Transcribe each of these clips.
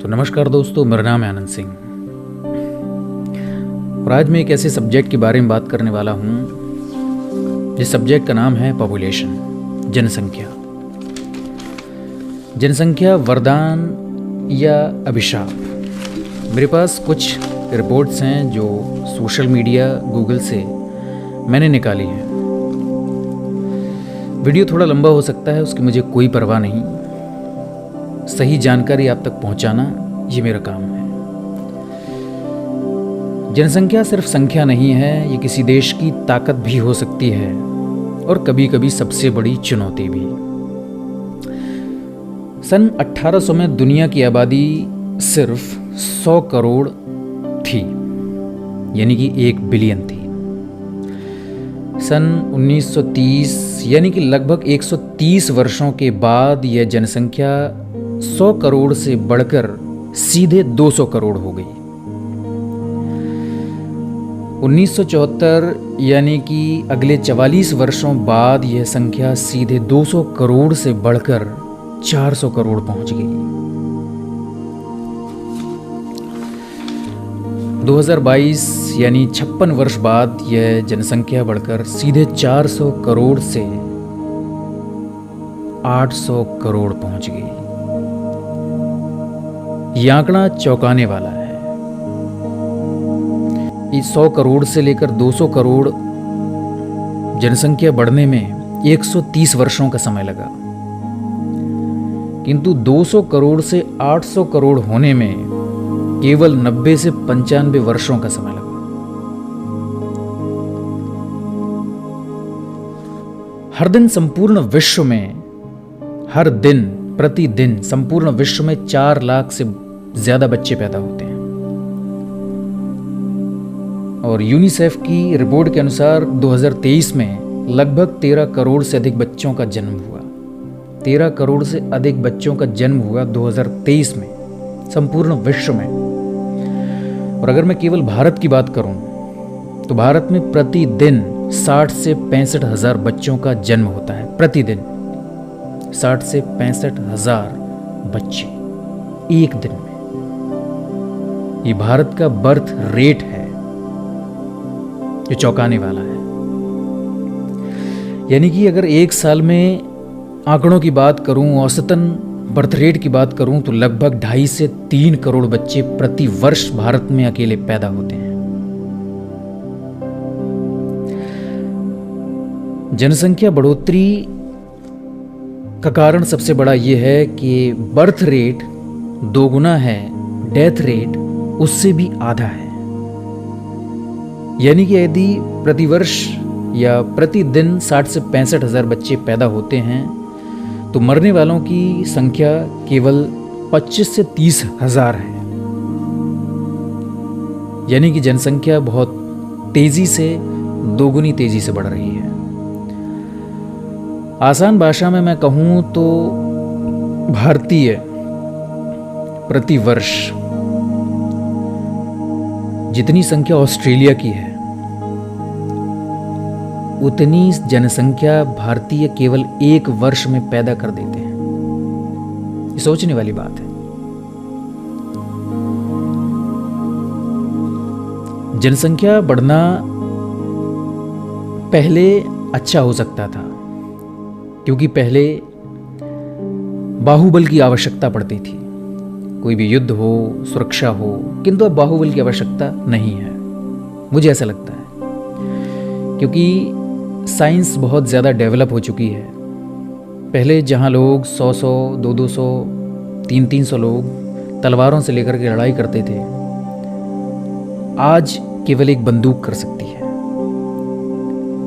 तो नमस्कार दोस्तों, मेरा नाम है आनंद सिंह और आज मैं एक ऐसे सब्जेक्ट के बारे में बात करने वाला हूँ जिस सब्जेक्ट का नाम है पॉपुलेशन, जनसंख्या। जनसंख्या वरदान या अभिशाप। मेरे पास कुछ रिपोर्ट्स हैं जो सोशल मीडिया गूगल से मैंने निकाली हैं। वीडियो थोड़ा लंबा हो सकता है, उसकी मुझे कोई परवाह नहीं। सही जानकारी आप तक पहुंचाना ये मेरा काम है। जनसंख्या सिर्फ संख्या नहीं है, ये किसी देश की ताकत भी हो सकती है और कभी कभी सबसे बड़ी चुनौती भी। सन 1800 में दुनिया की आबादी सिर्फ 100 करोड़ थी, यानी कि 1 बिलियन थी। सन 1930 यानी कि लगभग 130 वर्षों के बाद यह जनसंख्या 100 करोड़ से बढ़कर सीधे 200 करोड़ हो गई। 1974 यानी कि अगले 44 वर्षों बाद यह संख्या सीधे 200 करोड़ से बढ़कर 400 करोड़ पहुंच गई। 2022 यानी 56 वर्ष बाद यह जनसंख्या बढ़कर सीधे 400 करोड़ से 800 करोड़ पहुंच गई। यह आंकड़ा चौंकाने वाला है। इस 100 करोड़ से लेकर 200 करोड़ जनसंख्या बढ़ने में 130 वर्षों का समय लगा, किंतु 200 करोड़ से 800 करोड़ होने में केवल 90 से 95 वर्षों का समय लगा। हर दिन संपूर्ण विश्व में, हर दिन प्रतिदिन संपूर्ण विश्व में 4 लाख से ज्यादा बच्चे पैदा होते हैं और यूनिसेफ की रिपोर्ट के अनुसार 2023 में लगभग 13 करोड़ से अधिक बच्चों का जन्म हुआ। 13 करोड़ से अधिक बच्चों का जन्म हुआ 2023 में संपूर्ण विश्व में। और अगर मैं केवल भारत की बात करूं तो भारत में प्रतिदिन 60 से 65 हजार बच्चों का जन्म होता है। प्रतिदिन 60 से 65 हजार बच्चे एक दिन में। ये भारत का बर्थ रेट है जो चौंकाने वाला है। यानी कि अगर एक साल में आंकड़ों की बात करूं, औसतन बर्थ रेट की बात करूं तो लगभग 2.5 से 3 करोड़ बच्चे प्रति वर्ष भारत में अकेले पैदा होते हैं। जनसंख्या बढ़ोतरी का कारण सबसे बड़ा यह है कि बर्थ रेट दोगुना है, डेथ रेट उससे भी आधा है। यानी कि यदि प्रतिवर्ष या प्रतिदिन 60 से 65 हजार बच्चे पैदा होते हैं तो मरने वालों की संख्या केवल 25 से 30 हजार है। यानी कि जनसंख्या बहुत तेजी से, दोगुनी तेजी से बढ़ रही है। आसान भाषा में मैं कहूं तो भारतीय प्रतिवर्ष जितनी संख्या ऑस्ट्रेलिया की है उतनी जनसंख्या भारतीय केवल 1 वर्ष में पैदा कर देते हैं। ये सोचने वाली बात है। जनसंख्या बढ़ना पहले अच्छा हो सकता था, क्योंकि पहले बाहुबल की आवश्यकता पड़ती थी। कोई भी युद्ध हो, सुरक्षा हो, किंतु अब बाहुबल की आवश्यकता नहीं है, मुझे ऐसा लगता है, क्योंकि साइंस बहुत ज़्यादा डेवलप हो चुकी है। पहले जहाँ लोग 100-100, 200-200, 300-300 लोग तलवारों से लेकर के लड़ाई करते थे, आज केवल एक बंदूक कर सकती है।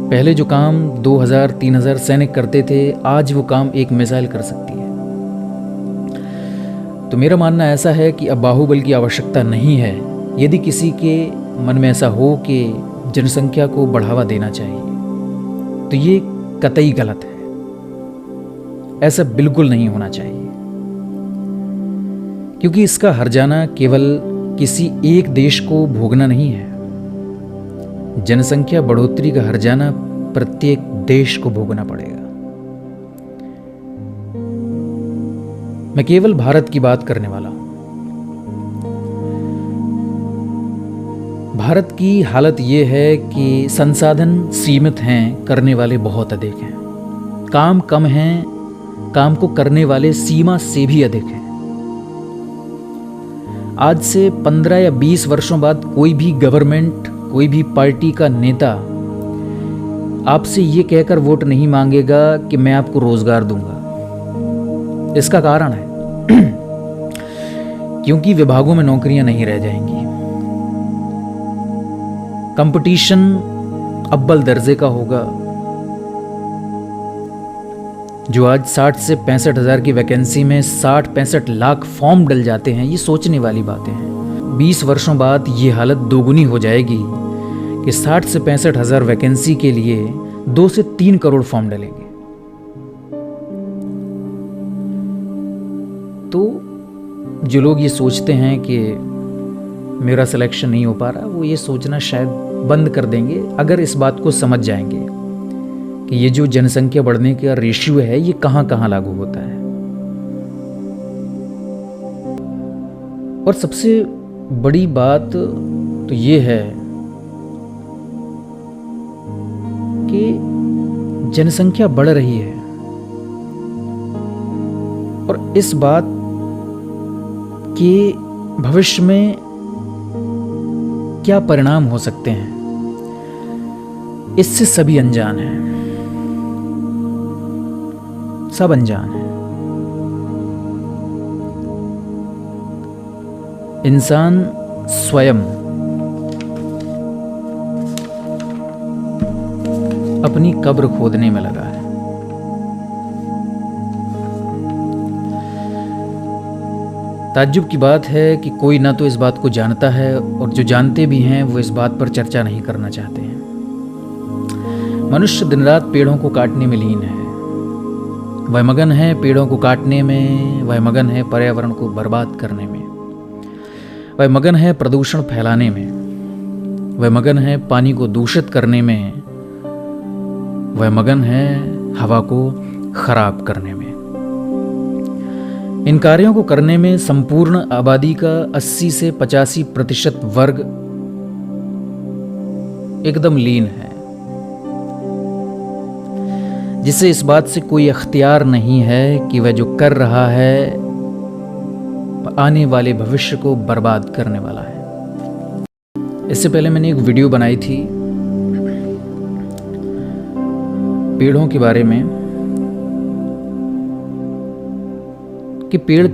पहले जो काम 2000-3000 सैनिक करते थे, आज वो काम एक मिसाइल कर सकती है। तो मेरा मानना ऐसा है कि अब बाहुबल की आवश्यकता नहीं है। यदि किसी के मन में ऐसा हो कि जनसंख्या को बढ़ावा देना चाहिए तो ये कतई गलत है। ऐसा बिल्कुल नहीं होना चाहिए, क्योंकि इसका हर्जाना केवल किसी एक देश को भोगना नहीं है। जनसंख्या बढ़ोतरी का हर्जाना प्रत्येक देश को भोगना पड़ेगा। मैं केवल भारत की बात करने वाला हूं। भारत की हालत ये है कि संसाधन सीमित हैं, करने वाले बहुत अधिक हैं। काम कम हैं, काम को करने वाले सीमा से भी अधिक हैं। आज से 15 या 20 वर्षों बाद कोई भी गवर्नमेंट, कोई भी पार्टी का नेता आपसे ये कहकर वोट नहीं मांगेगा कि मैं आपको रोजगार दूंगा। इसका कारण है क्योंकि विभागों में नौकरियां नहीं रह जाएंगी। कंपटीशन अव्वल दर्जे का होगा। जो आज 60 से 65 हज़ार की वैकेंसी में 60-65 लाख फॉर्म डल जाते हैं, ये सोचने वाली बातें हैं। 20 वर्षों बाद ये हालत दोगुनी हो जाएगी कि 60 से 65 हज़ार वैकेंसी के लिए 2 से 3 करोड़ फॉर्म डलेंगे। तो जो लोग ये सोचते हैं कि मेरा सिलेक्शन नहीं हो पा रहा, वो ये सोचना शायद बंद कर देंगे अगर इस बात को समझ जाएंगे कि ये जो जनसंख्या बढ़ने का रेशियो है ये कहाँ कहाँ लागू होता है। और सबसे बड़ी बात तो ये है कि जनसंख्या बढ़ रही है और इस बात के भविष्य में क्या परिणाम हो सकते हैं, इससे सभी अनजान हैं, सब अनजान हैं। इंसान स्वयं अपनी कब्र खोदने में लगा है। ताज्जुब की बात है कि कोई ना तो इस बात को जानता है और जो जानते भी हैं वो इस बात पर चर्चा नहीं करना चाहते हैं। मनुष्य दिन रात पेड़ों को काटने में लीन है। वह मगन है पेड़ों को काटने में, वह मगन है पर्यावरण को बर्बाद करने में, वह मगन है प्रदूषण फैलाने में, वह मगन है पानी को दूषित करने में, वह मगन है हवा को खराब करने में। इन कार्यों को करने में संपूर्ण आबादी का 80 से 85% वर्ग एकदम लीन है, जिसे इस बात से कोई अख्तियार नहीं है कि वह जो कर रहा है आने वाले भविष्य को बर्बाद करने वाला है। इससे पहले मैंने एक वीडियो बनाई थी पेड़ों के बारे में कि पेड़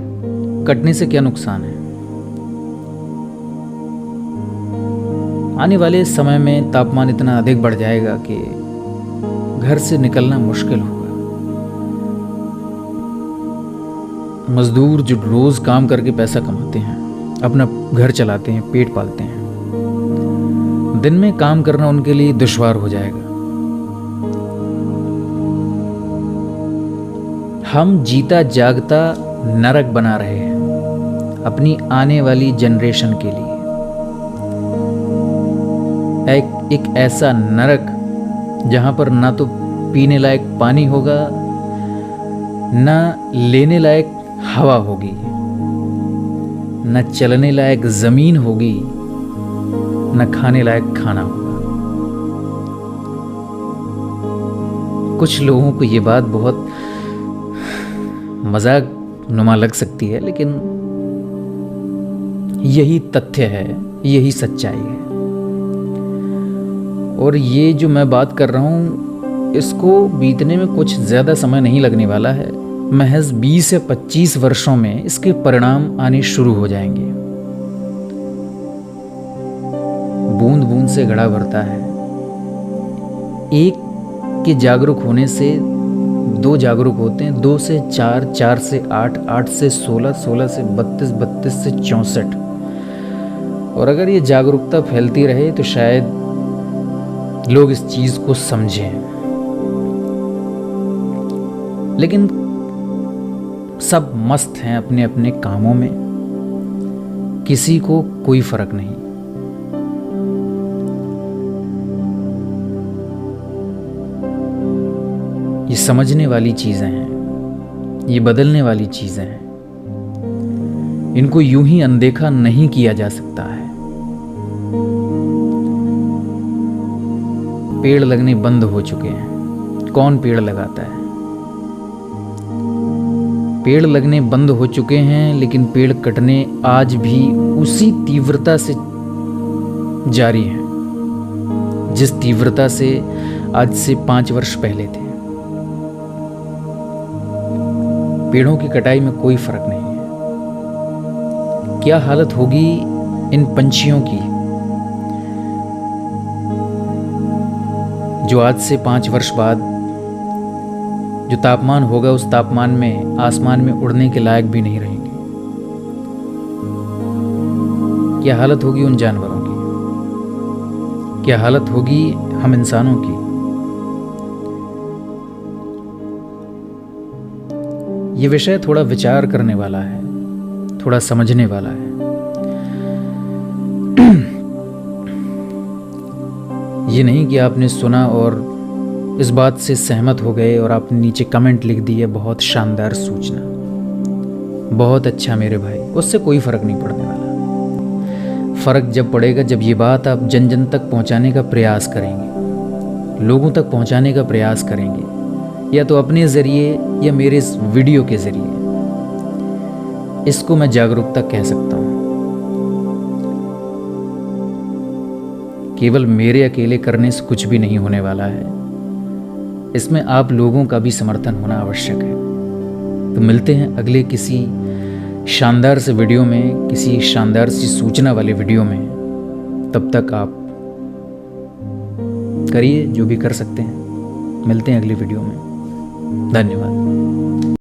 कटने से क्या नुकसान है। आने वाले समय में तापमान इतना अधिक बढ़ जाएगा कि घर से निकलना मुश्किल होगा। मजदूर जो रोज काम करके पैसा कमाते हैं, अपना घर चलाते हैं, पेट पालते हैं, दिन में काम करना उनके लिए दुश्वार हो जाएगा। हम जीता जागता नरक बना रहे हैं अपनी आने वाली जनरेशन के लिए। एक ऐसा नरक जहां पर ना तो पीने लायक पानी होगा, ना लेने लायक हवा होगी, ना चलने लायक जमीन होगी, ना खाने लायक खाना होगा। कुछ लोगों को ये बात बहुत मजाक नुमा लग सकती है, लेकिन यही तथ्य है, यही सच्चाई है। और ये जो मैं बात कर रहा हूँ इसको बीतने में कुछ ज़्यादा समय नहीं लगने वाला है। महज 20 से 25 वर्षों में इसके परिणाम आने शुरू हो जाएंगे। बूंद बूंद से घड़ा भरता है। एक के जागरूक होने से 2 जागरूक होते हैं, 2 से 4, 4 से 8, 8 से 16, 16 से 32, 32 से 64। और अगर ये जागरूकता फैलती रहे तो शायद लोग इस चीज को समझें। लेकिन सब मस्त हैं अपने अपने कामों में, किसी को कोई फर्क नहीं। ये समझने वाली चीजें हैं, ये बदलने वाली चीजें हैं, इनको यूं ही अनदेखा नहीं किया जा सकता है। पेड़ लगने बंद हो चुके हैं। कौन पेड़ लगाता है? पेड़ लगने बंद हो चुके हैं, लेकिन पेड़ कटने आज भी उसी तीव्रता से जारी है जिस तीव्रता से आज से 5 वर्ष पहले थे। पेड़ों की कटाई में कोई फर्क नहीं है। क्या हालत होगी इन पंछियों की जो आज से 5 वर्ष बाद जो तापमान होगा, उस तापमान में आसमान में उड़ने के लायक भी नहीं रहेंगे। क्या हालत होगी उन जानवरों की? क्या हालत होगी हम इंसानों की? ये विषय थोड़ा विचार करने वाला है, थोड़ा समझने वाला है। ये नहीं कि आपने सुना और इस बात से सहमत हो गए और आपने नीचे कमेंट लिख दिए बहुत शानदार सूचना, बहुत अच्छा मेरे भाई। उससे कोई फ़र्क नहीं पड़ने वाला। फ़र्क जब पड़ेगा जब ये बात आप जन जन तक पहुंचाने का प्रयास करेंगे, लोगों तक पहुंचाने का प्रयास करेंगे, या तो अपने ज़रिए या मेरे इस वीडियो के ज़रिए। इसको मैं जागरूकता कह सकता हूँ। केवल मेरे अकेले करने से कुछ भी नहीं होने वाला है, इसमें आप लोगों का भी समर्थन होना आवश्यक है। तो मिलते हैं अगले किसी शानदार से वीडियो में, किसी शानदार सी सूचना वाले वीडियो में। तब तक आप करिए जो भी कर सकते हैं। मिलते हैं अगले वीडियो में। धन्यवाद।